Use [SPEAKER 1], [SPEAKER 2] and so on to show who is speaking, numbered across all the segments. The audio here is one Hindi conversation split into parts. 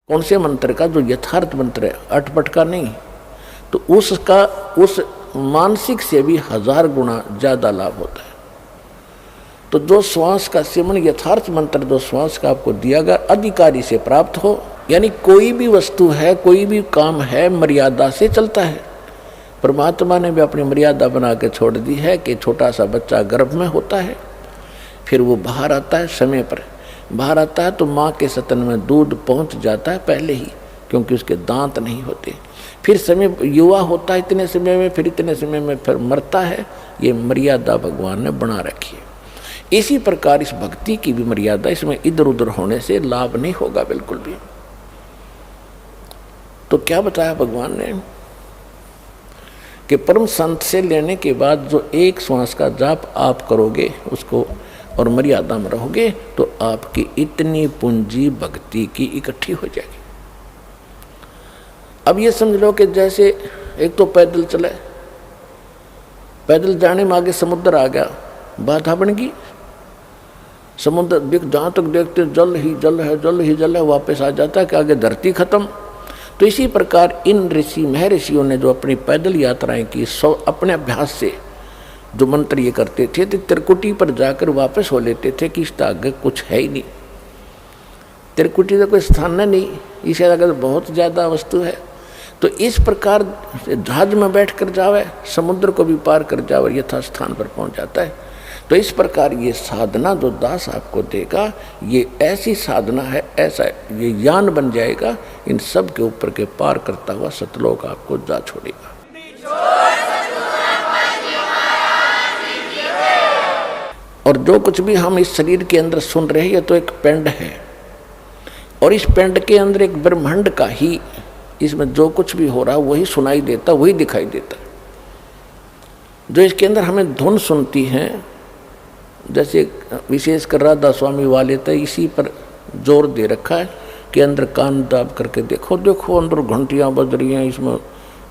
[SPEAKER 1] कौन से मंत्र का? जो यथार्थ मंत्र है, अटपट का नहीं, तो उसका उस मानसिक से भी 1000 गुना ज्यादा लाभ होता है। तो जो श्वास का सेवन, यथार्थ मंत्र जो श्वास का आपको दिया गया अधिकारी से प्राप्त हो, यानी कोई भी वस्तु है, कोई भी काम है, मर्यादा से चलता है। परमात्मा ने भी अपनी मर्यादा बना के छोड़ दी है कि छोटा सा बच्चा गर्भ में होता है, फिर वो बाहर आता है, समय पर बाहर आता है तो माँ के स्तन में दूध पहुँच जाता है पहले ही, क्योंकि उसके दांत नहीं होते। फिर समय युवा होता है इतने समय में, फिर इतने समय में फिर मरता है। ये मर्यादा भगवान ने बना रखी है। इसी प्रकार इस भक्ति की भी मर्यादा, इसमें इधर उधर होने से लाभ नहीं होगा बिल्कुल भी। तो क्या बताया भगवान ने कि परम संत से लेने के बाद जो एक श्वास का जाप आप करोगे उसको और मर्यादा में रहोगे, तो आपकी इतनी पूंजी भक्ति की इकट्ठी हो जाएगी। अब ये समझ लो कि जैसे एक तो पैदल चले, पैदल जाने में आगे समुद्र आ गया, बाधा बन गई। समुद्र जहाँ तक देखते जल ही जल है, जल ही जल है, वापस आ जाता है कि आगे धरती खत्म। तो इसी प्रकार इन ऋषि महर्षियों ने जो अपनी पैदल यात्राएं की, अपने अभ्यास से जो मंत्र ये करते थे, तो त्रिकुटी पर जाकर वापस हो लेते थे कि इसका आगे कुछ है ही नहीं, त्रिकुटी का कोई स्थान नहीं, इससे आगे बहुत ज़्यादा वस्तु है। तो इस प्रकार जहाज में बैठ कर जावे, समुद्र को भी पार कर जावे, यथा स्थान पर पहुंच जाता है। तो इस प्रकार ये साधना जो दास आपको देगा, ये ऐसी साधना है, ऐसा ये यान बन जाएगा, इन सब के ऊपर के पार करता हुआ सतलोक आपको जा छोड़ेगा। और जो कुछ भी हम इस शरीर के अंदर सुन रहे हैं, ये तो एक पिंड है, और इस पिंड के अंदर एक ब्रह्मांड का ही, इसमें जो कुछ भी हो रहा है वही सुनाई देता, वही दिखाई देता। जो इसके अंदर हमें धुन सुनती हैं, जैसे विशेषकर राधा स्वामी वाले तो इसी पर जोर दे रखा है कि अंदर कान दाब करके देखो, देखो अंदर घंटियाँ बज रही हैं, इसमें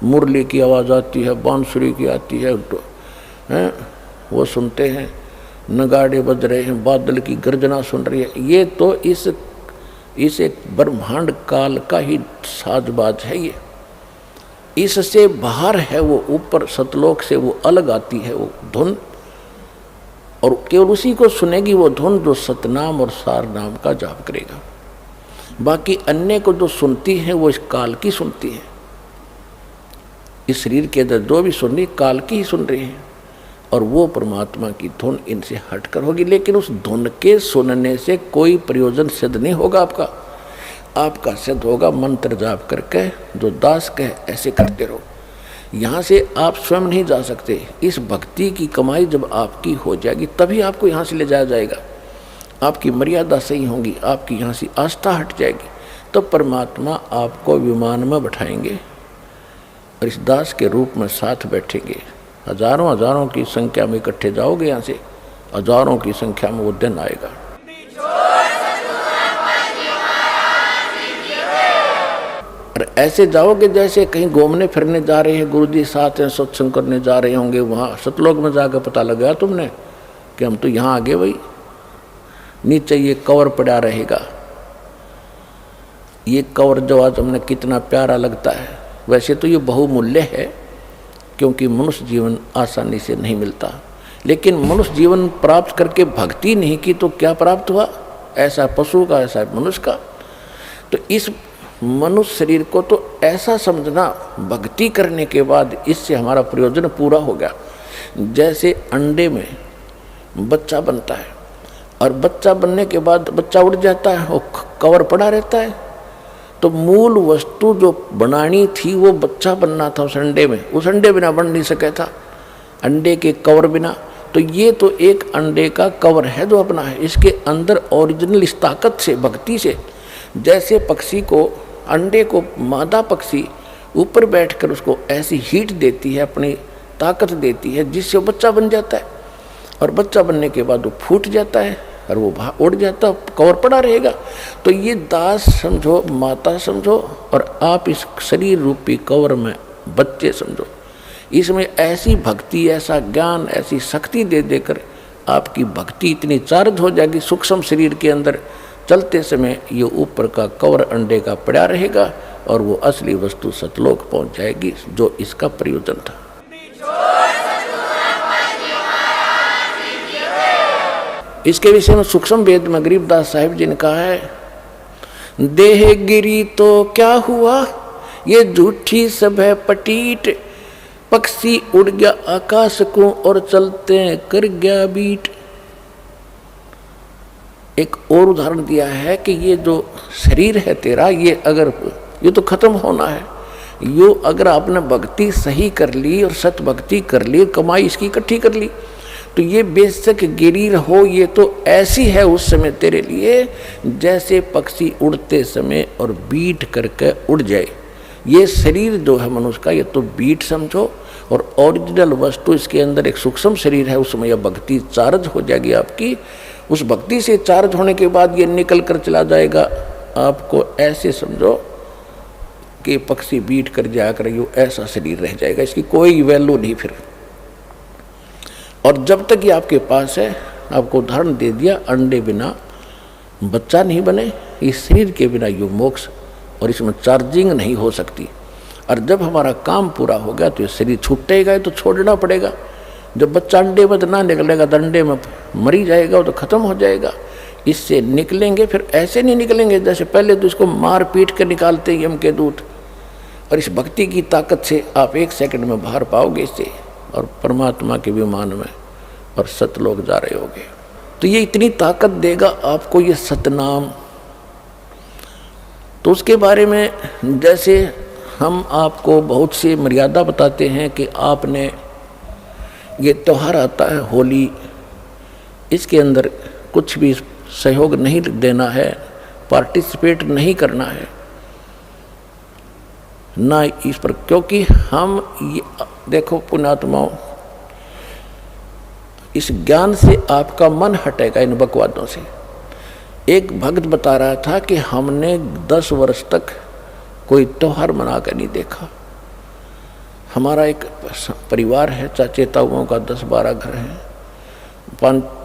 [SPEAKER 1] मुरली की आवाज़ आती है, बांसुरी की आती है, वो सुनते हैं, नगाड़े बज रहे हैं, बादल की गर्जना सुन रही है। ये तो इस एक ब्रह्मांड काल का ही साजबाज है। ये इससे बाहर है, वो ऊपर सतलोक से वो अलग आती है वो धुन, और केवल उसी को सुनेगी वो धुन जो सतनाम और सार नाम का जाप करेगा। बाकी अन्य को जो सुनती है वो इस काल की सुनती है। इस शरीर के अंदर जो भी सुन रही, काल की ही सुन रही है, और वो परमात्मा की धुन इनसे हटकर होगी। लेकिन उस धुन के सुनने से कोई प्रयोजन सिद्ध नहीं होगा आपका। आपका सिद्ध होगा मंत्र जाप करके, जो दास कहे ऐसे करते रहो। यहाँ से आप स्वयं नहीं जा सकते। इस भक्ति की कमाई जब आपकी हो जाएगी तभी आपको यहाँ से ले जाया जाएगा। आपकी मर्यादा सही होगी, आपकी यहाँ से आस्था हट जाएगी, तो परमात्मा आपको विमान में बैठाएंगे और इस दास के रूप में साथ बैठेंगे। हजारों हजारों की संख्या में इकट्ठे जाओगे, यहाँ से हजारों की संख्या में वो दिन आएगा। और ऐसे जाओगे जैसे कहीं घूमने फिरने जा रहे हैं, गुरु जी साथ हैं, सत्संग करने जा रहे होंगे, वहाँ सतलोक में जाकर पता लगा तुमने कि हम तो यहाँ आ गए भाई। नीचे ये कवर पड़ा रहेगा, ये कवर जो आज हमने कितना प्यारा लगता है। वैसे तो ये बहुमूल्य है, क्योंकि मनुष्य जीवन आसानी से नहीं मिलता, लेकिन मनुष्य जीवन प्राप्त करके भक्ति नहीं की तो क्या प्राप्त हुआ? ऐसा पशु का, ऐसा मनुष्य का। तो इस मनुष्य शरीर को तो ऐसा समझना, भक्ति करने के बाद इससे हमारा प्रयोजन पूरा हो गया। जैसे अंडे में बच्चा बनता है, और बच्चा बनने के बाद बच्चा उड़ जाता है, वो कवर पड़ा रहता है। तो मूल वस्तु जो बनानी थी वो बच्चा बनना था उस अंडे में, उस अंडे बिना बन नहीं सके था, अंडे के कवर बिना। तो ये तो एक अंडे का कवर है जो अपना है, इसके अंदर ओरिजिनल इस ताकत से, भक्ति से, जैसे पक्षी को, अंडे को मादा पक्षी ऊपर बैठकर उसको ऐसी हीट देती है, अपनी ताकत देती है, जिससे वो बच्चा बन जाता है। और बच्चा बनने के बाद वो फूट जाता है और वो उड़ जाता, कवर पड़ा रहेगा। तो ये दास समझो, माता समझो, और आप इस शरीर रूपी कवर में बच्चे समझो। इसमें ऐसी भक्ति, ऐसा ज्ञान, ऐसी शक्ति दे देकर आपकी भक्ति इतनी चार्ज हो जाएगी सूक्ष्म शरीर के अंदर, चलते समय ये ऊपर का कवर अंडे का पड़ा रहेगा और वो असली वस्तु सतलोक पहुंच जाएगी, जो इसका प्रयोजन था। इसके विषय में सूक्ष्म वेद में गरीबदास साहिब जी ने कहा है, देह गिरी तो क्या हुआ, ये झूठी सब है पटीट, पक्षी उड़ गया आकाश को और चलते कर गया बीट। एक और उदाहरण दिया है कि ये जो शरीर है तेरा, ये तो खत्म होना है, यो अगर आपने भक्ति सही कर ली और सत भक्ति कर ली, कमाई इसकी इकट्ठी कर ली, तो ये बेशक गिरी हो, ये तो ऐसी है उस समय तेरे लिए जैसे पक्षी उड़ते समय और बीट करके उड़ जाए। ये शरीर जो है मनुष्य का, ये तो बीट समझो, और ओरिजिनल वस्तु इसके अंदर एक सूक्ष्म शरीर है, उसमें यह भक्ति चार्ज हो जाएगी आपकी। उस भक्ति से चार्ज होने के बाद ये निकल कर चला जाएगा। आपको ऐसे समझो कि पक्षी बीट कर जाकर यो ऐसा शरीर रह जाएगा, इसकी कोई वैल्यू नहीं फिर। और जब तक ये आपके पास है, आपको उदाहरण दे दिया, अंडे बिना बच्चा नहीं बने, इस शरीर के बिना यो मोक्ष और इसमें चार्जिंग नहीं हो सकती। और जब हमारा काम पूरा हो गया तो ये शरीर छूटेगा, तो छोड़ना पड़ेगा। जब बच्चा अंडे में ना निकलेगा तो अंडे में मरी जाएगा, वो तो खत्म हो जाएगा। इससे निकलेंगे, फिर ऐसे नहीं निकलेंगे जैसे पहले तो इसको मार पीट कर निकालते यम के दूत। और इस भक्ति की ताकत से आप 1 सेकंड में बाहर पाओगे इससे, और परमात्मा के विमान में और सतलोक जा रहे होगे। तो ये इतनी ताकत देगा आपको ये सतनाम। तो उसके बारे में जैसे हम आपको बहुत सी मर्यादा बताते हैं कि आपने ये त्यौहार आता है होली, इसके अंदर कुछ भी सहयोग नहीं देना है, पार्टिसिपेट नहीं करना है ना इस पर, क्योंकि हम ये देखो पुण्यात्माओं, इस ज्ञान से आपका मन हटेगा इन बकवादों से। एक भक्त बता रहा था कि हमने 10 वर्ष तक कोई त्यौहार मना कर नहीं देखा। हमारा एक परिवार है, चाचे ताऊओं का 10-12 घर हैं,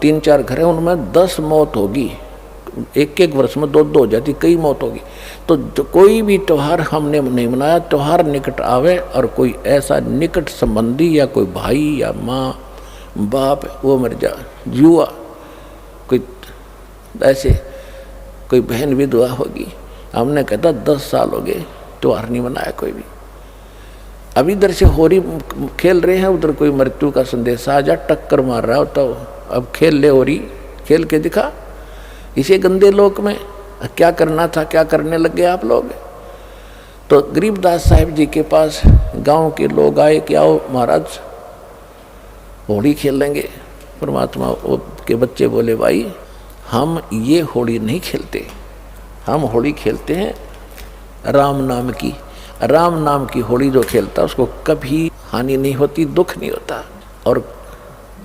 [SPEAKER 1] 3-4 घर हैं, उनमें 10 मौत होगी, एक वर्ष में 2 हो जाती, कई मौत होगी। तो कोई भी त्यौहार हमने नहीं मनाया। त्यौहार निकट आवे और कोई ऐसा निकट संबंधी या कोई भाई या माँ बाप वो मर जा, जुआ कोई ऐसे कोई बहन विधवा होगी, हमने कहता 10 साल हो गए त्यौहार नहीं मनाया कोई भी। अब इधर से होरी खेल रहे हैं, उधर कोई मृत्यु का संदेश आ जा, टक्कर मार रहा हो, तो अब खेल ले होरी, खेल के दिखा। इसे गंदे लोक में क्या करना था, क्या करने लग गए आप लोग। तो गरीबदास साहिब जी के पास गांव के लोग आए कि आओ महाराज होली खेल लेंगे। परमात्मा के बच्चे बोले भाई हम ये होली नहीं खेलते, हम होली खेलते हैं राम नाम की। राम नाम की होली जो खेलता उसको कभी हानि नहीं होती, दुख नहीं होता। और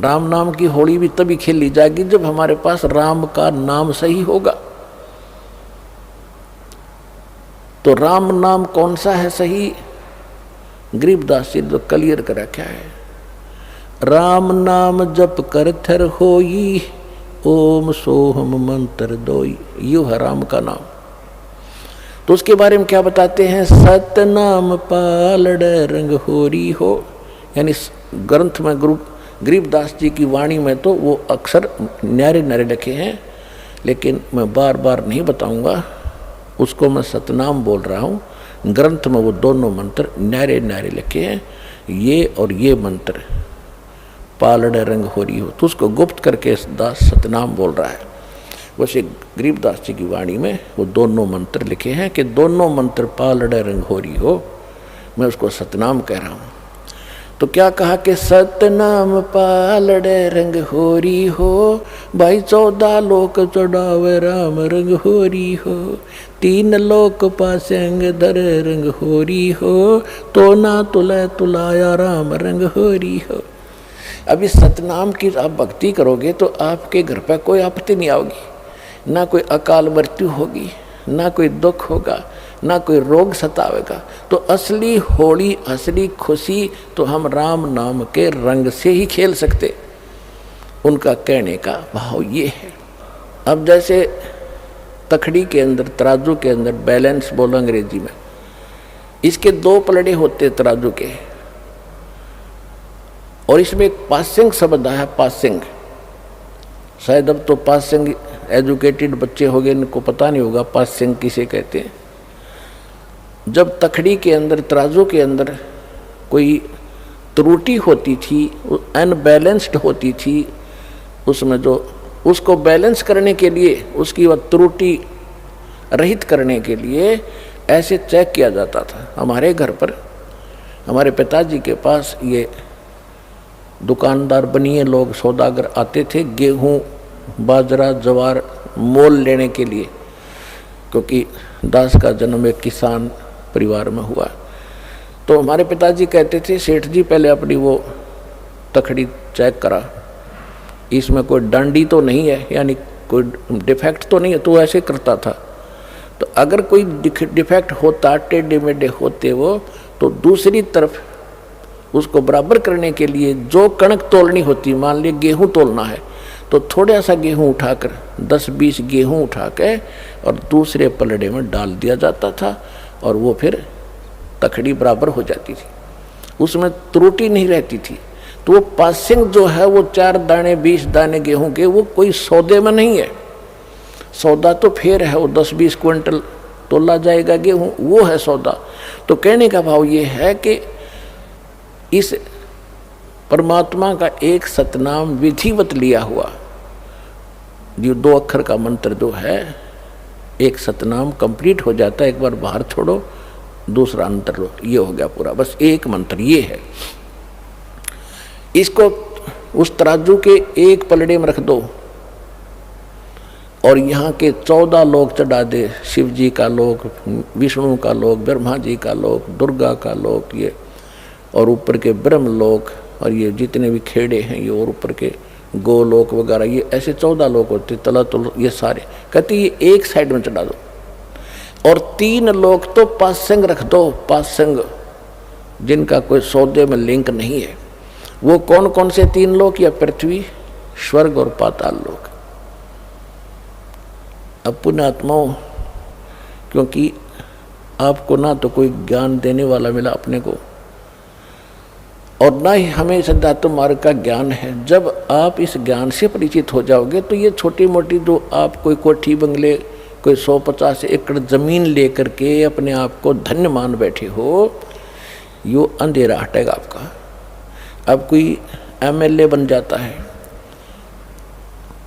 [SPEAKER 1] राम नाम की होली भी तभी खेली जाएगी जब हमारे पास राम का नाम सही होगा। तो राम नाम कौन सा है सही? गरीबदास जी तो क्लियर कर रखा है, राम नाम जप कर थर होई, ओम सोहम मंत्र दोई। यू है राम का नाम। तो उसके बारे में क्या बताते हैं, सत नाम पालड़ रंग होरी हो। यानी ग्रंथ में गरीबदास जी की वाणी में तो वो अक्षर न्यारे न्यारे लिखे हैं, लेकिन मैं बार बार नहीं बताऊंगा, उसको मैं सतनाम बोल रहा हूँ। ग्रंथ में वो दोनों मंत्र न्यारे न्यारे लिखे हैं, ये और ये मंत्र पालड़ रंग होरी हो, तो उसको गुप्त करके दास सतनाम बोल रहा है। वैसे गरीबदास जी की वाणी में वो दोनों मंत्र लिखे हैं कि दोनों मंत्र पालड़ रंग होरी हो, मैं उसको सतनाम कह रहा हूँ। तो क्या कहा कि सतनाम पालड़ रंग होरी हो, भाई 14 लोक चढ़ावे राम रंग होरी हो, 3 लोक पासेंग धर रंग होरी हो, तो ना तुले तुलाया राम रंग होरी हो। अब इस सतनाम की आप भक्ति करोगे तो आपके घर पर कोई आपत्ति नहीं आओगी, ना कोई अकाल मृत्यु होगी, ना कोई दुख होगा, ना कोई रोग सतावेगा। तो असली होली, असली खुशी तो हम राम नाम के रंग से ही खेल सकते। उनका कहने का भाव ये है। अब जैसे तखड़ी के अंदर, तराजू के अंदर बैलेंस बोलो अंग्रेजी में, इसके 2 पलड़े होते तराजू के, और इसमें एक पासिंग शब्द है, पासिंग। शायद अब तो पासिंग एजुकेटेड बच्चे हो गए, इनको पता नहीं होगा पासिंग किसे कहते हैं। जब तखड़ी के अंदर, तराजू के अंदर कोई त्रुटि होती थी, अनबैलेंस्ड होती थी, उसमें जो उसको बैलेंस करने के लिए, उसकी वह त्रुटि रहित करने के लिए ऐसे चेक किया जाता था। हमारे घर पर, हमारे पिताजी के पास ये दुकानदार बनिए लोग, सौदागर आते थे गेहूं, बाजरा, ज्वार मोल लेने के लिए, क्योंकि दास का जन्म एक किसान परिवार में हुआ। तो हमारे पिताजी कहते थे, सेठ जी पहले अपनी वो तखड़ी चेक करा, इसमें कोई डांडी तो नहीं है, यानी कोई डिफेक्ट तो नहीं है। तो ऐसे करता था। तो अगर कोई डिफेक्ट होता, टेढ़े मेढ़े होते वो, तो दूसरी तरफ उसको बराबर करने के लिए जो कणक तोलनी होती, मान लीजिए गेहूं तोलना है, तो थोड़ा सा गेहूं उठाकर, 10-20 गेहूं उठा के और दूसरे पलड़े में डाल दिया जाता था, और वो फिर तखड़ी बराबर हो जाती थी, उसमें त्रुटि नहीं रहती थी। तो वो पासिंग जो है, वो 4 दाने 20 दाने गेहूं के, वो कोई सौदे में नहीं है। सौदा तो फिर है, वो 10-20 क्विंटल तोला जाएगा गेहूं, वो है सौदा। तो कहने का भाव ये है कि इस परमात्मा का एक सतनाम विधिवत लिया हुआ, जो 2 अक्षर का मंत्र जो है, एक सतनाम कंप्लीट हो जाता है, एक बार बाहर छोड़ो, दूसरा अंतर लो, ये हो गया पूरा, बस एक मंत्र ये है। इसको उस तराजू के एक पलड़े में रख दो और यहाँ के 14 लोग चढ़ा दे, शिव जी का लोक, विष्णु का लोक, ब्रह्मा जी का लोक, दुर्गा का लोक, ये और ऊपर के ब्रह्म लोक, और ये जितने भी खेड़े हैं ये, और ऊपर के गोलोक वगैरह, ये ऐसे 14 लोक होते, तला तुल, ये सारे कहते ये एक साइड में चढ़ा दो। और 3 लोक तो पासंग रख दो, पासंग जिनका कोई सौदे में लिंक नहीं है। वो कौन कौन से 3 लोक? या पृथ्वी, स्वर्ग और पाताल लोक। अब पुण्यात्माओं, क्योंकि आपको ना तो कोई ज्ञान देने वाला मिला अपने को, और ना ही हमें सिद्धार्थ मार्ग का ज्ञान है। जब आप इस ज्ञान से परिचित हो जाओगे तो ये छोटी मोटी जो आप कोई कोठी बंगले, कोई 150 एकड़ जमीन लेकर के अपने आप को धन्य मान बैठे हो, यो अंधेरा हटेगा आपका। अब कोई MLA बन जाता है,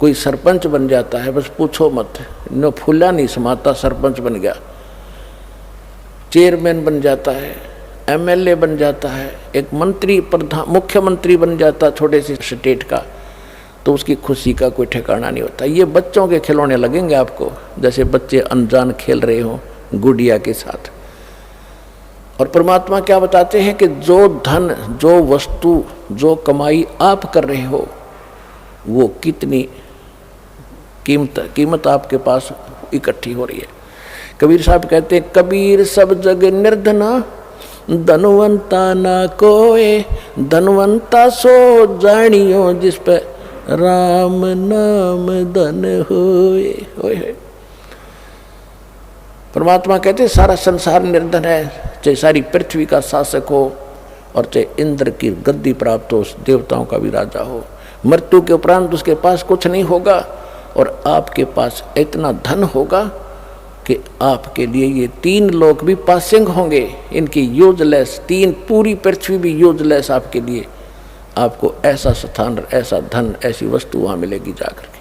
[SPEAKER 1] कोई सरपंच बन जाता है, बस पूछो मत, न फूला नहीं समाता, सरपंच बन गया, चेयरमैन बन जाता है, MLA बन जाता है, एक मंत्री, प्रधान, मुख्यमंत्री बन जाता छोटे से स्टेट का, तो उसकी खुशी का कोई ठिकाना नहीं होता। ये बच्चों के खिलौने लगेंगे आपको, जैसे बच्चे अनजान खेल रहे हो गुड़िया के साथ। और परमात्मा क्या बताते हैं कि जो धन, जो वस्तु, जो कमाई आप कर रहे हो, वो कितनी कीमत आपके पास इकट्ठी हो रही है। कबीर साहब कहते हैं, कबीर सब जग निर्धना, धनवंता ना कोय, धनवंता सो जानियो, जिस पे राम नाम धन होए। होए परमात्मा कहते हैं सारा संसार निर्धन है, चाहे सारी पृथ्वी का शासक हो और चाहे इंद्र की गद्दी प्राप्त हो, देवताओं का भी राजा हो, मृत्यु के उपरांत उसके पास कुछ नहीं होगा, और आपके पास इतना धन होगा कि आपके लिए ये 3 लोक भी पासिंग होंगे, इनकी यूजलेस, 3 पूरी पृथ्वी भी यूजलेस आपके लिए। आपको ऐसा स्थान, ऐसा धन, ऐसी वस्तु वहाँ मिलेगी जाकर के।